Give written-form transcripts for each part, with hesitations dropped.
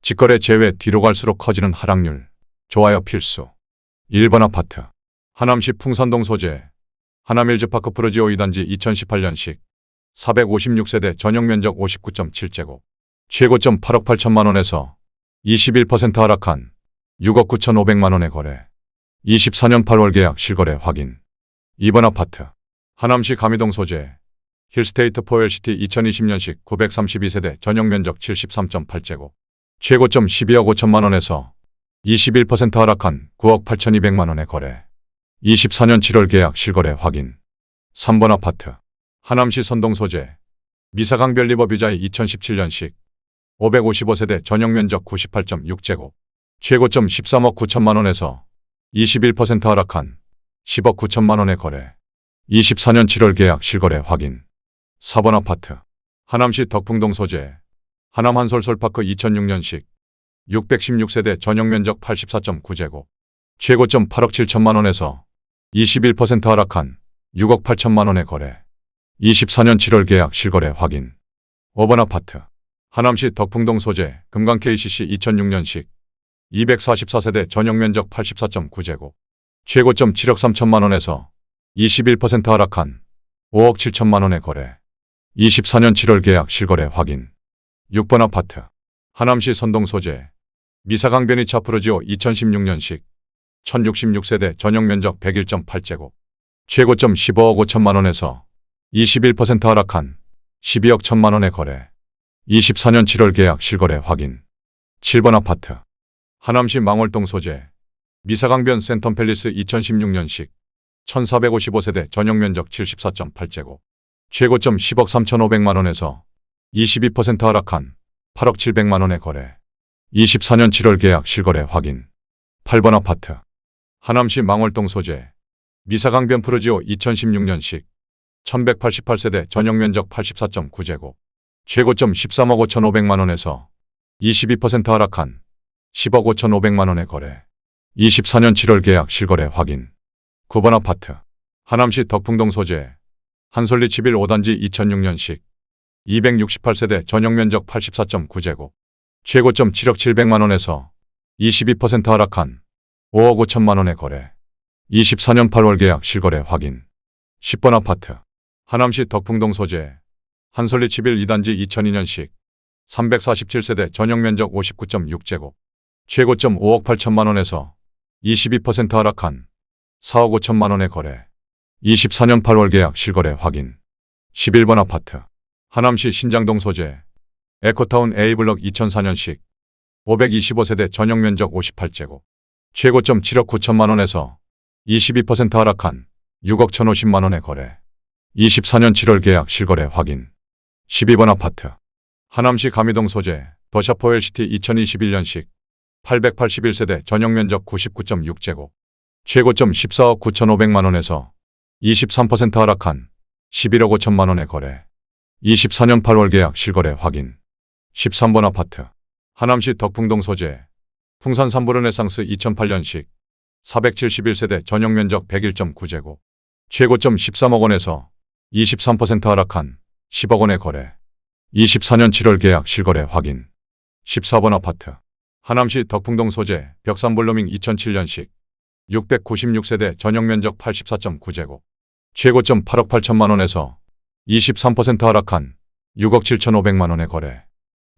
직거래 제외 뒤로 갈수록 커지는 하락률. 좋아요 필수. 1번 아파트. 하남시 풍산동 소재. 하남힐즈파크 프루지오 2단지 2018년식. 456세대 전용 면적 59.7제곱. 최고점 8억 8천만 원에서 21% 하락한 6억 9천5백만 원에 거래. 24년 8월 계약 실거래 확인. 2번 아파트. 하남시 가미동 소재. 힐스테이트 포엘시티 2020년식 932세대 전용 면적 73.8제곱. 최고점 12억 5천만 원에서 21% 하락한 9억 8천2백만 원에 거래. 24년 7월 계약 실거래 확인. 3번 아파트. 하남시 선동 소재. 미사강별 리버뷰자이 2017년식 555세대 전용 면적 98.6제곱. 최고점 13억 9천만 원에서 21% 하락한 10억 9천만 원에 거래. 24년 7월 계약 실거래 확인. 4번 아파트. 하남시 덕풍동 소재. 하남 한솔솔파크 2006년식 616세대 전용 면적 84.9제곱. 최고점 8억 7천만 원에서 21% 하락한 6억 8천만 원에 거래. 24년 7월 계약 실거래 확인. 5번 아파트. 하남시 덕풍동 소재. 금강 KCC 2006년식 244세대 전용 면적 84.9제곱. 최고점 7억 3천만 원에서 21% 하락한 5억 7천만 원에 거래. 24년 7월 계약 실거래 확인. 6번 아파트. 하남시 선동 소재. 미사강변이차 프루지오 2016년식 1066세대 전용 면적 101.8제곱. 최고점 15억 5천만 원에서 21% 하락한 12억 1천만 원에 거래. 24년 7월 계약 실거래 확인. 7번 아파트. 하남시 망월동 소재. 미사강변 센텀팰리스 2016년식 1455세대 전용 면적 74.8제곱. 최고점 10억 3천5백만 원에서 22% 하락한 8억 7백만 원에 거래. 24년 7월 계약 실거래 확인. 8번 아파트. 하남시 망월동 소재. 미사강변 프루지오 2016년식 1188세대 전용 면적 84.9제곱. 최고점 13억 5천5백만 원에서 22% 하락한 10억 5천5백만 원에 거래. 24년 7월 계약 실거래 확인. 9번 아파트. 하남시 덕풍동 소재. 한솔리 11 5단지 2006년식 268세대 전용 면적 84.9제곱. 최고점 7억 7백만 원에서 22% 하락한 5억 5천만 원에 거래. 24년 8월 계약 실거래 확인. 10번 아파트. 하남시 덕풍동 소재. 한솔리 11 2단지 2002년식 347세대 전용 면적 59.6제곱. 최고점 5억 8천만 원에서 22% 하락한 4억 5천만 원에 거래. 24년 8월 계약 실거래 확인. 11번 아파트. 하남시 신장동 소재. 에코타운 A블럭 2004년식 525세대 전용 면적 58제곱. 최고점 7억 9천만 원에서 22% 하락한 6억 1,050만 원에 거래. 24년 7월 계약 실거래 확인. 12번 아파트. 하남시 가미동 소재. 더샤포엘시티 2021년식 881세대 전용 면적 99.6제곱. 최고점 14억 9천5백만 원에서 23% 하락한 11억 5천만 원에 거래. 24년 8월 계약 실거래 확인. 13번 아파트. 하남시 덕풍동 소재. 풍산 삼부르네상스 2008년식 471세대 전용 면적 101.9제곱. 최고점 13억 원에서 23% 하락한 10억 원에 거래. 24년 7월 계약 실거래 확인. 14번 아파트. 하남시 덕풍동 소재. 벽산블루밍 2007년식 696세대 전용 면적 84.9제곱. 최고점 8억 8천만 원에서 23% 하락한 6억 7천5백만 원에 거래.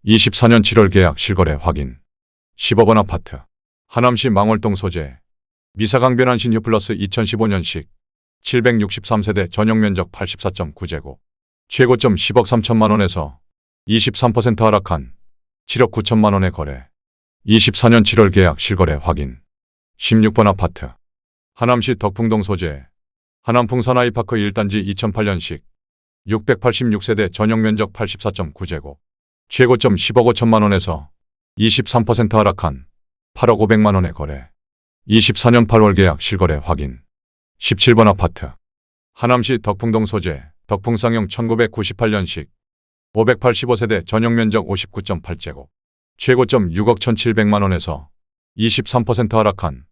24년 7월 계약 실거래 확인. 15번 아파트. 하남시 망월동 소재. 미사강변 한신휴 플러스 2015년식 763세대 전용 면적 84.9제곱. 최고점 10억 3천만 원에서 23% 하락한 7억 9천만 원에 거래. 24년 7월 계약 실거래 확인. 16번 아파트. 하남시 덕풍동 소재. 하남풍산 아이파크 1단지 2008년식 686세대 전용 면적 84.9제곱. 최고점 10억 5천만 원에서 23% 하락한 8억 5백만 원에 거래. 24년 8월 계약 실거래 확인. 17번 아파트. 하남시 덕풍동 소재. 덕풍상용 1998년식 585세대 전용 면적 59.8제곱. 최고점 6억 1,700만 원에서 23% 하락한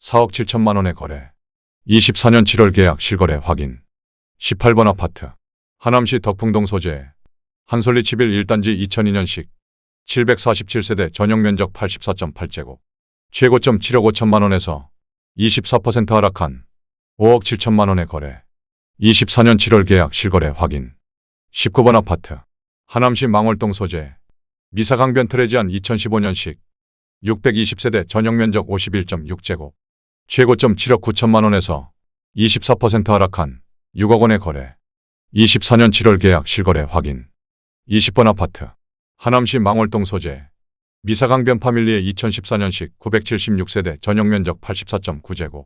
4억 7천만 원에 거래. 24년 7월 계약 실거래 확인. 18번 아파트. 하남시 덕풍동 소재. 한솔리 11 1단지 2002년식 747세대 전용면적 84.8제곱. 최고점 7억 5천만 원에서 24% 하락한 5억 7천만 원에 거래. 24년 7월 계약 실거래 확인. 19번 아파트. 하남시 망월동 소재. 미사강변 트레지안 2015년식. 620세대 전용면적 51.6제곱. 최고점 7억 9천만 원에서 24% 하락한 6억 원에 거래. 24년 7월 계약 실거래 확인. 20번 아파트. 하남시 망월동 소재. 미사강변 파밀리의 2014년식 976세대 전용면적 84.9제곱.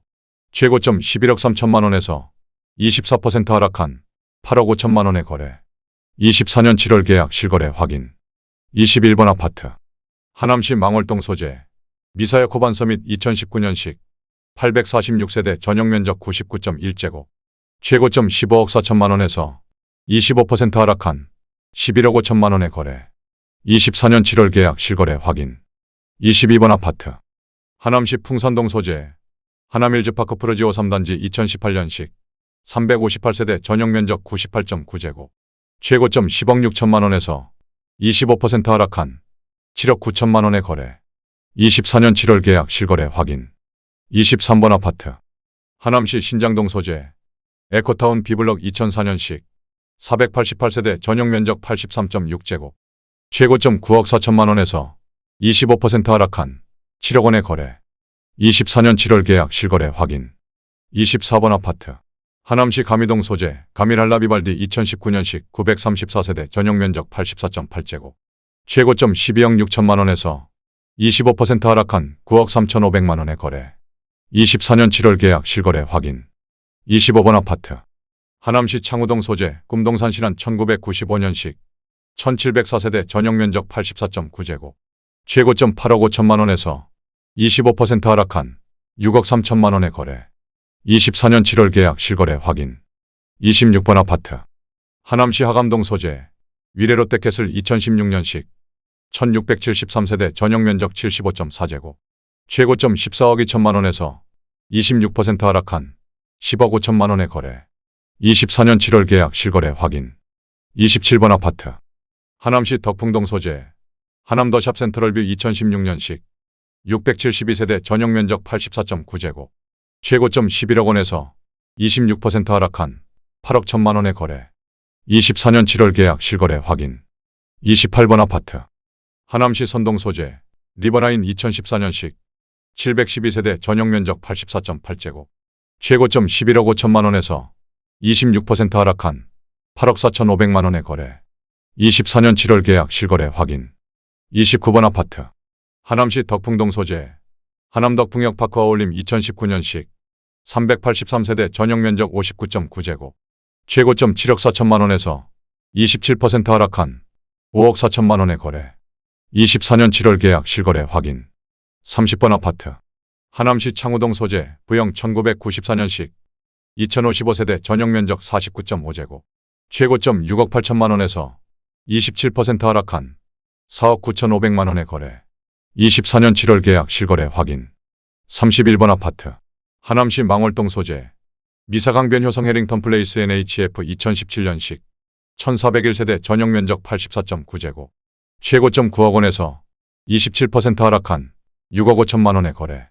최고점 11억 3천만 원에서 24% 하락한 8억 5천만 원에 거래. 24년 7월 계약 실거래 확인. 21번 아파트. 하남시 망월동 소재. 미사역 호반서밋 2019년식 846세대 전용면적 99.1제곱. 최고점 15억 4천만 원에서 25% 하락한 11억 5천만 원에 거래. 24년 7월 계약 실거래 확인. 22번 아파트. 하남시 풍산동 소재. 하남힐즈파크 프로지오 3단지 2018년식 358세대 전용면적 98.9제곱. 최고점 10억 6천만 원에서 25% 하락한 7억 9천만 원에 거래. 24년 7월 계약 실거래 확인. 23번 아파트. 하남시 신장동 소재. 에코타운 비블럭 2004년식 488세대 전용면적 83.6제곱. 최고점 9억 4천만 원에서 25% 하락한 7억 원에 거래. 24년 7월 계약 실거래 확인. 24번 아파트. 하남시 가미동 소재. 가밀할라비발디 2019년식 934세대 전용면적 84.8제곱. 최고점 12억 6천만 원에서 25% 하락한 9억 3,500만 원에 거래. 24년 7월 계약 실거래 확인. 25번 아파트. 하남시 창우동 소재. 꿈동산 신안 1995년식 1704세대 전용면적 84.9제곱. 최고점 8억 5천만 원에서 25% 하락한 6억 3천만 원에 거래. 24년 7월 계약 실거래 확인. 26번 아파트. 하남시 하감동 소재. 위례롯데캐슬 2016년식 1673세대 전용면적 75.4제곱. 최고점 14억 2천만 원에서 26% 하락한 10억 5천만 원에 거래. 24년 7월 계약 실거래 확인. 27번 아파트. 하남시 덕풍동 소재. 하남더샵 센트럴뷰 2016년식 672세대 전용면적 84.9제곱. 최고점 11억 원에서 26% 하락한 8억 1천만 원에 거래. 24년 7월 계약 실거래 확인. 28번 아파트. 하남시 선동 소재. 리버라인 2014년식 712세대 전용면적 84.8제곱. 최고점 11억 5천만 원에서 26% 하락한 8억 4,500만 원에 거래. 24년 7월 계약 실거래 확인. 29번 아파트. 하남시 덕풍동 소재. 하남덕풍역 파크 어울림 2019년식 383세대 전용면적 59.9제곱. 최고점 7억 4천만 원에서 27% 하락한 5억 4천만 원에 거래. 24년 7월 계약 실거래 확인. 30번 아파트. 하남시 창우동 소재. 부영 1994년식 2055세대 전용면적 49.5제곱. 최고점 6억 8천만 원에서 27% 하락한 4억 9,500만 원에 거래. 24년 7월 계약 실거래 확인. 31번 아파트. 하남시 망월동 소재. 미사강변 효성 해링턴 플레이스 NHF 2017년식 1401세대 전용면적 84.9제곱. 최고점 9억 원에서 27% 하락한 6억 5천만 원에 거래.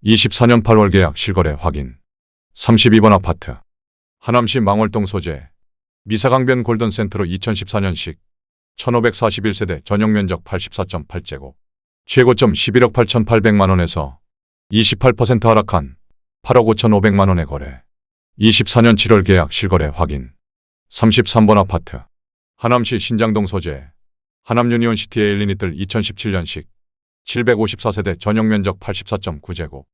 24년 8월 계약 실거래 확인. 32번 아파트. 하남시 망월동 소재. 미사강변 골든센트로 2014년식 1541세대 전용면적 84.8제곱. 최고점 11억 8,800만 원에서 28% 하락한 8억 5,500만 원에 거래. 24년 7월 계약 실거래 확인. 33번 아파트. 하남시 신장동 소재. 하남유니온시티 에일리니뜰 2017년식 754세대 전용면적 84.9제곱.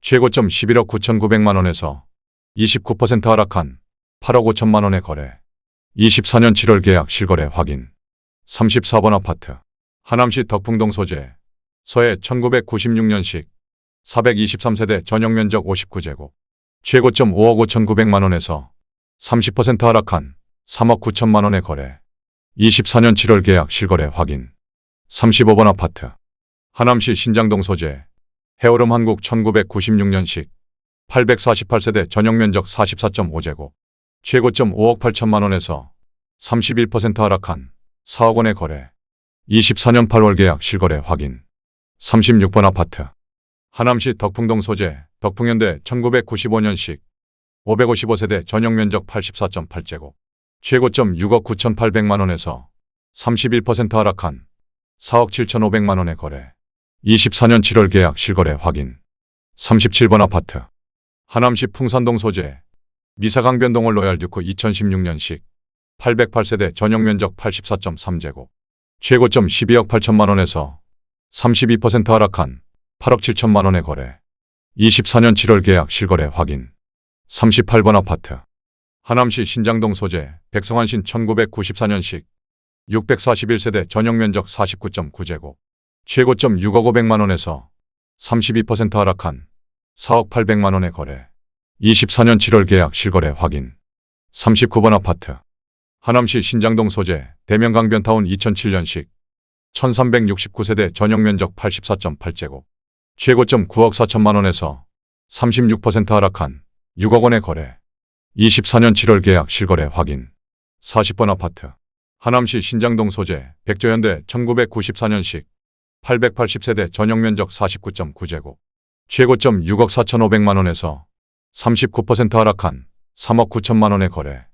최고점 11억 9,900만 원에서 29% 하락한 8억 5천만 원에 거래. 24년 7월 계약 실거래 확인. 34번 아파트. 하남시 덕풍동 소재. 서해 1996년식 423세대 전용면적 59제곱. 최고점 5억 5,900만 원에서 30% 하락한 3억 9천만 원에 거래. 24년 7월 계약 실거래 확인. 35번 아파트. 하남시 신장동 소재. 해오름 한국 1996년식 848세대 전용면적 44.5제곱. 최고점 5억 8천만 원에서 31% 하락한 4억 원에 거래. 24년 8월 계약 실거래 확인. 36번 아파트. 하남시 덕풍동 소재 덕풍현대 1995년식 555세대 전용 면적 84.8제곱. 최고점 6억 9,800만 원에서 31% 하락한 4억 7,500만 원에 거래. 24년 7월 계약 실거래 확인. 37번 아파트. 하남시 풍산동 소재 미사강변동월 로얄 듀크 2016년식 808세대 전용 면적 84.3제곱. 최고점 12억 8천만 원에서 32% 하락한 8억 7천만 원에 거래. 24년 7월 계약 실거래 확인. 38번 아파트. 하남시 신장동 소재 백성환신 1994년식 641세대 전용 면적 49.9제곱. 최고점 6억 500만 원에서 32% 하락한 4억 800만 원에 거래. 24년 7월 계약 실거래 확인. 39번 아파트. 하남시 신장동 소재 대명강변타운 2007년식 1369세대 전용 면적 84.8제곱. 최고점 9억 4천만 원에서 36% 하락한 6억 원에 거래. 24년 7월 계약 실거래 확인. 40번 아파트. 하남시 신장동 소재 백조현대 1994년식 880세대 전용 면적 49.9제곱. 최고점 6억 4,500만 원에서 39% 하락한 3억 9천만 원에 거래.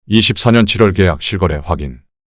24년 7월 계약 실거래 확인.